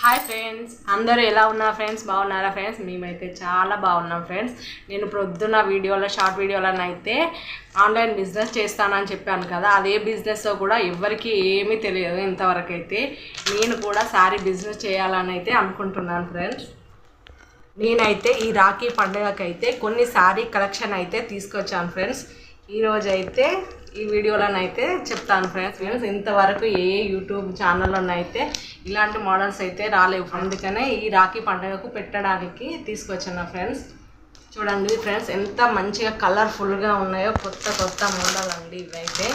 Hi friends, అందరూ ఎలా ఉన్నారు ఫ్రెండ్స్? బాగున్నారా ఫ్రెండ్స్? మేమైతే చాలా బాగున్నాం ఫ్రెండ్స్. నేను ప్రొద్దున షార్ట్ వీడియోలనైతే ఆన్లైన్ బిజినెస్ చేస్తానని చెప్పాను కదా, అదే బిజినెస్ కూడా ఎవరికి ఏమీ తెలియదు ఇంతవరకు అయితే. నేను కూడా శారీ బిజినెస్ చేయాలని అయితే అనుకుంటున్నాను ఫ్రెండ్స్. నేనైతే ఈ రాఖీ పండుగకైతే కొన్ని శారీ కలెక్షన్ అయితే తీసుకొచ్చాను ఫ్రెండ్స్. ఈరోజైతే ఈ వీడియోలోనైతే చెప్తాను ఫ్రెండ్స్. ఇంతవరకు ఏ యూట్యూబ్ ఛానల్లోనైతే ఇలాంటి మోడల్స్ అయితే రాలేవు, అందుకనే ఈ రాఖీ పండుగకు పెట్టడానికి తీసుకొచ్చాను ఫ్రెండ్స్. చూడండి ఫ్రెండ్స్, ఎంత మంచిగా కలర్ఫుల్గా ఉన్నాయో, కొత్త మోడల్ అండి ఇవైతే.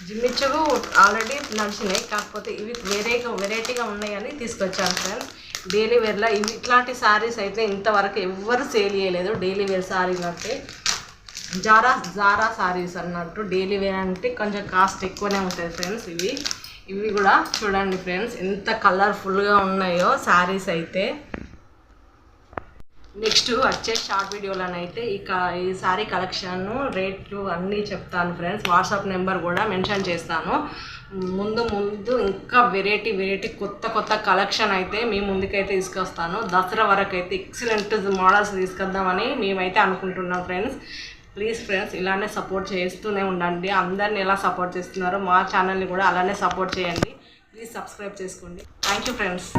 జిమ్మిచ్చుకు ఆల్రెడీ నడిచినాయి, కాకపోతే ఇవి వెరైటీగా ఉన్నాయని తీసుకొచ్చాను ఫ్రెండ్స్. డైలీ వేర్లో ఇట్లాంటి శారీస్ అయితే ఇంతవరకు ఎవ్వరు సేల్ చేయలేదు. డైలీ వేర్ శారీలు అంటే జారా శారీస్ అన్నట్టు. డైలీ వేర్ అంటే కొంచెం కాస్ట్ ఎక్కువనే ఉంటుంది ఫ్రెండ్స్. ఇవి కూడా చూడండి ఫ్రెండ్స్, ఎంత కలర్ఫుల్గా ఉన్నాయో శారీస్ అయితే. నెక్స్ట్ వచ్చే షార్ట్ వీడియోలోనైతే ఈ శారీ కలెక్షన్ రేట్లు అన్నీ చెప్తాను ఫ్రెండ్స్. వాట్సాప్ నెంబర్ కూడా మెన్షన్ చేస్తాను. ముందు ఇంకా వెరైటీ కొత్త కలెక్షన్ అయితే మీ ముందుకైతే తీసుకొస్తాను. దసరా వరకు అయితే ఎక్సలెంట్ మోడల్స్ తీసుకొద్దామని మేమైతే అనుకుంటున్నాం ఫ్రెండ్స్. ప్లీజ్ ఫ్రెండ్స్, ఇలానే సపోర్ట్ చేస్తూనే ఉండండి. అందరిని ఎలా సపోర్ట్ చేస్తున్నారో మా ఛానల్ని కూడా అలానే సపోర్ట్ చేయండి. ప్లీజ్ సబ్స్క్రైబ్ చేసుకోండి. Thank you friends.